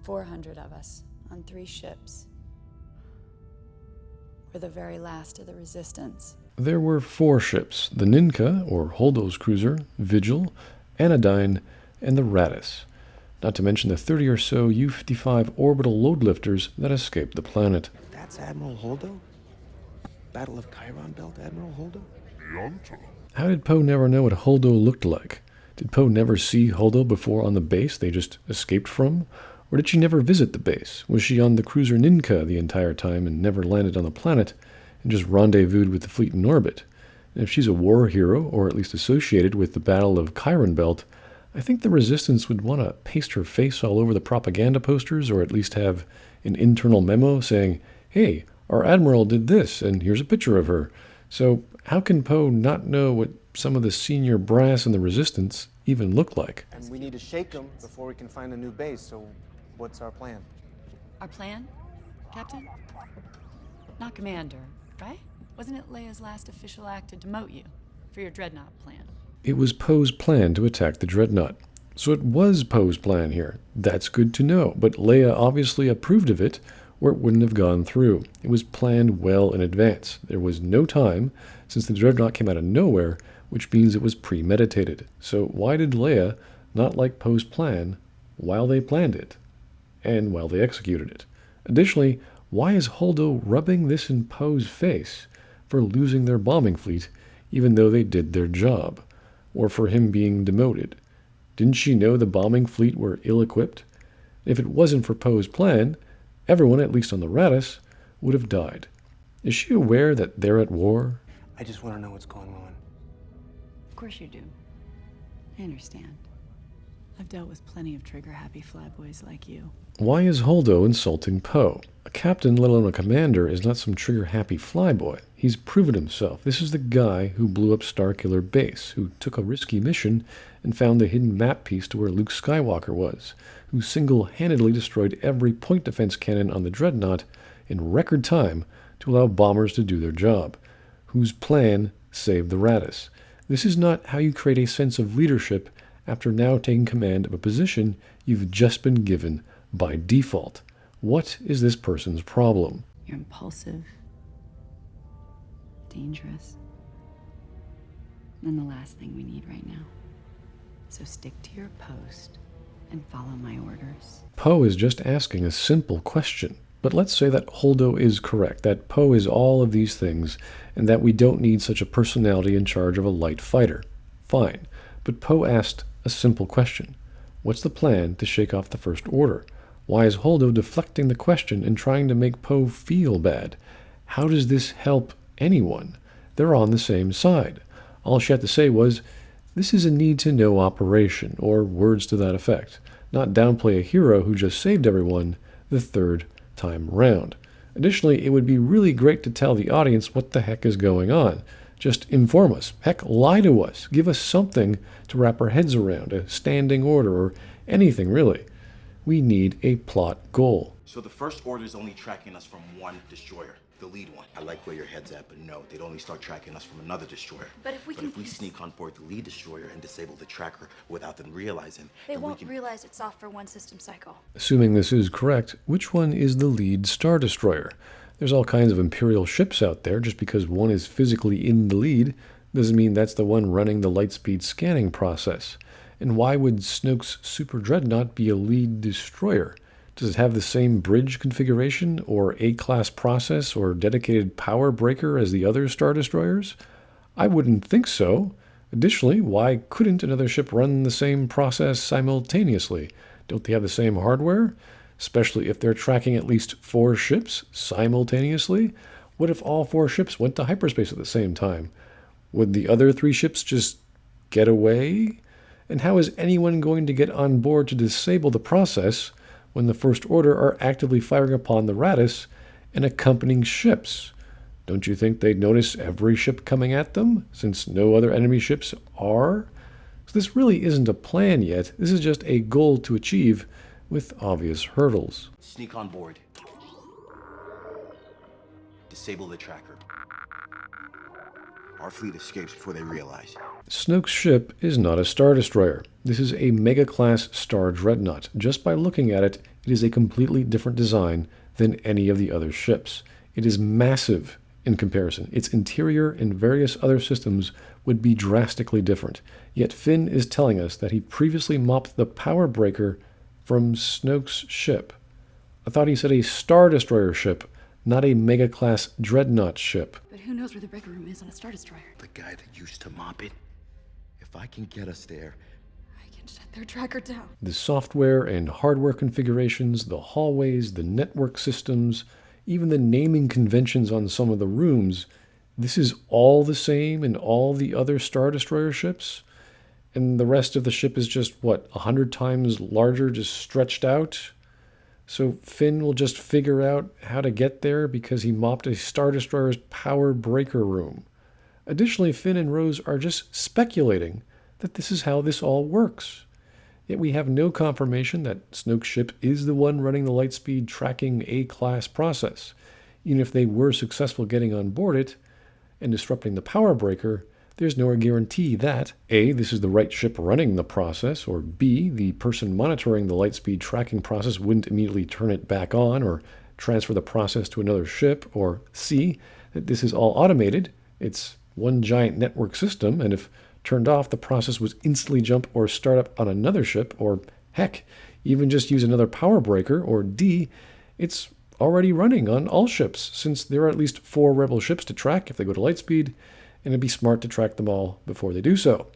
400 of us on 3 ships. We're the very last of the Resistance. There were 4 ships, the Ninka, or Holdo's cruiser, Vigil, Anodyne, and the Radis, not to mention the 30 or so U-55 orbital load lifters that escaped the planet. That's Admiral Holdo? Battle of Chiron Belt, Admiral Holdo? How did Poe never know what Holdo looked like? Did Poe never see Holdo before on the base they just escaped from? Or did she never visit the base? Was she on the cruiser Ninka the entire time and never landed on the planet and just rendezvoused with the fleet in orbit? And if she's a war hero, or at least associated with the Battle of Chiron Belt, I think the Resistance would want to paste her face all over the propaganda posters, or at least have an internal memo saying, hey, our Admiral did this, and here's a picture of her. So how can Poe not know what some of the senior brass in the Resistance even look like? And we need to shake them before we can find a new base, so what's our plan? Our plan, Captain? Not Commander, right? Wasn't it Leia's last official act to demote you for your Dreadnought plan? It was Poe's plan to attack the Dreadnought. So it was Poe's plan here. That's good to know, but Leia obviously approved of it, or it wouldn't have gone through. It was planned well in advance. There was no time, since the Dreadnought came out of nowhere, which means it was premeditated. So why did Leia not like Poe's plan while they planned it, and while they executed it? Additionally, why is Holdo rubbing this in Poe's face for losing their bombing fleet, even though they did their job, or for him being demoted? Didn't she know the bombing fleet were ill-equipped? If it wasn't for Poe's plan, everyone, at least on the Radis, would have died. Is she aware that they're at war? I just want to know what's going on. Of course you do. I understand. I've dealt with plenty of trigger-happy flyboys like you. Why is Holdo insulting Poe? A captain, let alone a commander, is not some trigger-happy flyboy. He's proven himself. This is the guy who blew up Starkiller Base, who took a risky mission and found the hidden map piece to where Luke Skywalker was, who single-handedly destroyed every point defense cannon on the Dreadnought in record time to allow bombers to do their job, whose plan saved the Radis. This is not how you create a sense of leadership after now taking command of a position you've just been given by default. What is this person's problem? You're impulsive, dangerous, and the last thing we need right now. So stick to your post and follow my orders. Poe is just asking a simple question. But let's say that Holdo is correct, that Poe is all of these things, and that we don't need such a personality in charge of a light fighter. Fine. But Poe asked a simple question. What's the plan to shake off the First Order? Why is Holdo deflecting the question and trying to make Poe feel bad? How does this help anyone? They're on the same side. All she had to say was, this is a need-to-know operation, or words to that effect. Not downplay a hero who just saved everyone the third time round. Additionally, it would be really great to tell the audience what the heck is going on. Just inform us. Heck, lie to us. Give us something to wrap our heads around, a standing order, or anything really. We need a plot goal. So the First Order is only tracking us from one destroyer, the lead one. I like where your head's at, but no, they'd only start tracking us from another destroyer. But if we sneak on board the lead destroyer and disable the tracker without them realizing, they won't realize it's off for one system cycle. Assuming this is correct, which one is the lead Star Destroyer? There's all kinds of Imperial ships out there. Just because one is physically in the lead doesn't mean that's the one running the lightspeed scanning process. And why would Snoke's Super Dreadnought be a lead destroyer? Does it have the same bridge configuration, or A-class process, or dedicated power breaker as the other Star Destroyers? I wouldn't think so. Additionally, why couldn't another ship run the same process simultaneously? Don't they have the same hardware? Especially if they're tracking at least 4 ships simultaneously? What if all 4 ships went to hyperspace at the same time? Would the other 3 ships just get away? And how is anyone going to get on board to disable the process when the First Order are actively firing upon the Radis and accompanying ships? Don't you think they'd notice every ship coming at them, since no other enemy ships are? So this really isn't a plan yet. This is just a goal to achieve with obvious hurdles. sneak on board. Disable the tracker. Our fleet escapes before they realize. Snoke's ship is not a Star Destroyer. This is a Mega-class Star Dreadnought. Just by looking at it, It is a completely different design than any of the other ships. It is massive in comparison. Its interior and various other systems would be drastically different. Yet Finn is telling us that he previously mopped the power breaker from Snoke's ship. I thought he said a Star Destroyer ship, not a mega-class dreadnought ship. But who knows where the breaker room is on a Star Destroyer? The guy that used to mop it. If I can get us there, I can shut their tracker down. The software and hardware configurations, the hallways, the network systems, even the naming conventions on some of the rooms, this is all the same in all the other Star Destroyer ships? And the rest of the ship is just, what, 100 times larger, just stretched out? So Finn will just figure out how to get there because he mopped a Star Destroyer's power breaker room. Additionally, Finn and Rose are just speculating that this is how this all works. Yet we have no confirmation that Snoke's ship is the one running the lightspeed tracking A-class process. Even if they were successful getting on board it and disrupting the power breaker, there's no guarantee that A, this is the right ship running the process, or B, the person monitoring the lightspeed tracking process wouldn't immediately turn it back on or transfer the process to another ship, or C, that this is all automated. It's one giant network system, and if turned off, the process would instantly jump or start up on another ship, or heck, even just use another power breaker, or D, it's already running on all ships, since there are at least 4 rebel ships to track if they go to lightspeed, and it'd be smart to track them all before they do so.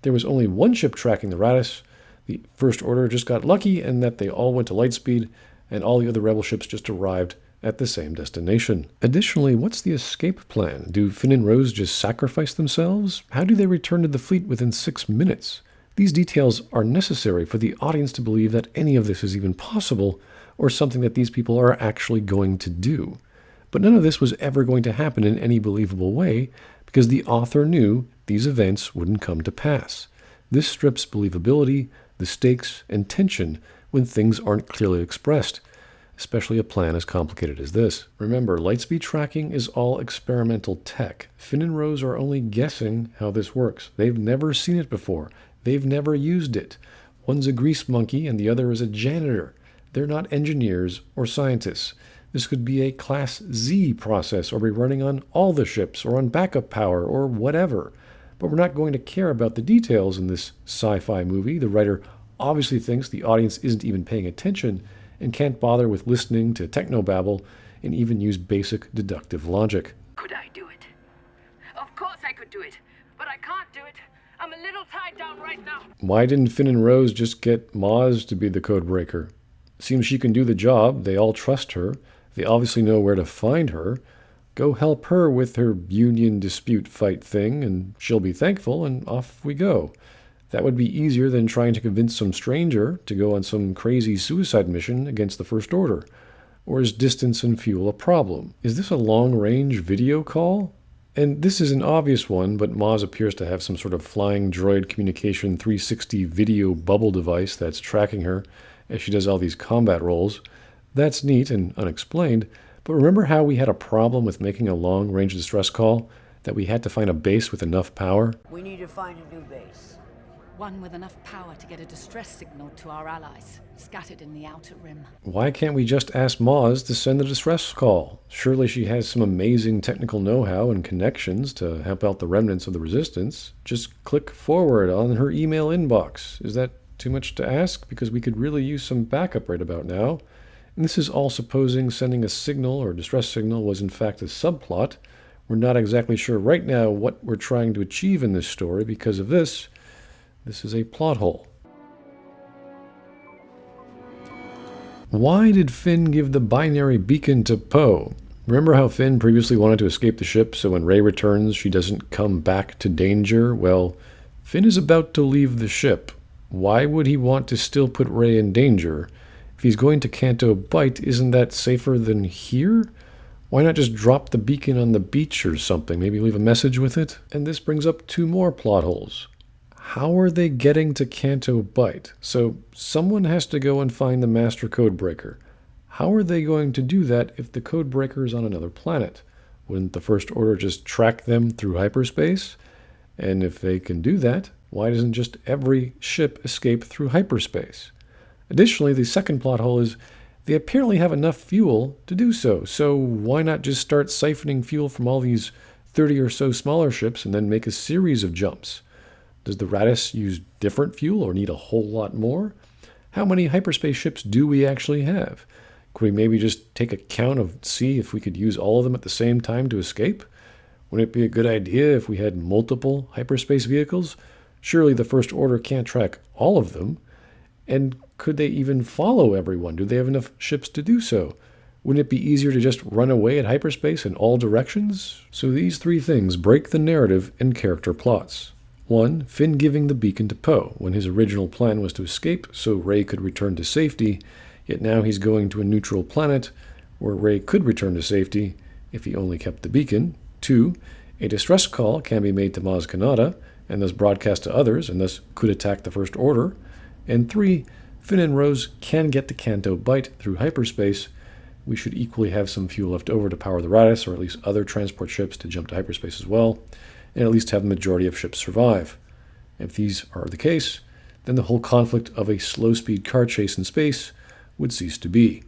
There was only one ship tracking the Raddus. The First Order just got lucky in that they all went to lightspeed, and all the other rebel ships just arrived at the same destination. Additionally, what's the escape plan? Do Finn and Rose just sacrifice themselves? How do they return to the fleet within 6 minutes? These details are necessary for the audience to believe that any of this is even possible, or something that these people are actually going to do. But none of this was ever going to happen in any believable way, because the author knew these events wouldn't come to pass. This strips believability, the stakes, and tension when things aren't clearly expressed, especially a plan as complicated as this. Remember, lightspeed tracking is all experimental tech. Finn and Rose are only guessing how this works. They've never seen it before. They've never used it. One's a grease monkey and the other is a janitor. They're not engineers or scientists. This could be a Class Z process, or be running on all the ships, or on backup power, or whatever. But we're not going to care about the details in this sci-fi movie. The writer obviously thinks the audience isn't even paying attention, and can't bother with listening to technobabble, and even use basic deductive logic. Could I do it? Of course I could do it, but I can't do it. I'm a little tied down right now. Why didn't Finn and Rose just get Maz to be the code breaker? Seems she can do the job. They all trust her. They obviously know where to find her. Go help her with her union dispute fight thing, and she'll be thankful, and off we go. That would be easier than trying to convince some stranger to go on some crazy suicide mission against the First Order. Or is distance and fuel a problem? Is this a long-range video call? And this is an obvious one, but Maz appears to have some sort of flying droid communication 360 video bubble device that's tracking her as she does all these combat roles. That's neat and unexplained, but remember how we had a problem with making a long-range distress call? That we had to find a base with enough power? We need to find a new base. One with enough power to get a distress signal to our allies, scattered in the outer rim. Why can't we just ask Maz to send the distress call? Surely she has some amazing technical know-how and connections to help out the remnants of the Resistance. Just click forward on her email inbox. Is that too much to ask? Because we could really use some backup right about now. And this is all supposing sending a signal or distress signal was in fact a subplot. We're not exactly sure right now what we're trying to achieve in this story because of this. This is a plot hole. Why did Finn give the binary beacon to Poe? Remember how Finn previously wanted to escape the ship so when Rey returns she doesn't come back to danger? Well, Finn is about to leave the ship. Why would he want to still put Rey in danger? If he's going to CANTO BIGHT, isn't that safer than here? Why not just drop the beacon on the beach or something? Maybe leave a message with it? And this brings up 2 more plot holes. How are they getting to CANTO BIGHT? So someone has to go and find the master codebreaker. How are they going to do that if the codebreaker is on another planet? Wouldn't the First Order just track them through hyperspace? And if they can do that, why doesn't just every ship escape through hyperspace? Additionally, the second plot hole is they apparently have enough fuel to do so, so why not just start siphoning fuel from all these 30 or so smaller ships and then make a series of jumps? Does the Raddus use different fuel or need a whole lot more? How many hyperspace ships do we actually have? Could we maybe just take a count of see if we could use all of them at the same time to escape? Wouldn't it be a good idea if we had multiple hyperspace vehicles? Surely the First Order can't track all of them. And could they even follow everyone? Do they have enough ships to do so? Wouldn't it be easier to just run away at hyperspace in all directions? So these three things break the narrative and character plots. 1. Finn giving the beacon to Poe, when his original plan was to escape so Rey could return to safety, yet now he's going to a neutral planet where Rey could return to safety if he only kept the beacon. 2. A distress call can be made to Maz Kanata, and thus broadcast to others, and thus could attack the First Order. And 3. Finn and Rose can get to CANTO BIGHT through hyperspace. We should equally have some fuel left over to power the Raddus, or at least other transport ships to jump to hyperspace as well, and at least have the majority of ships survive. If these are the case, then the whole conflict of a slow-speed car chase in space would cease to be.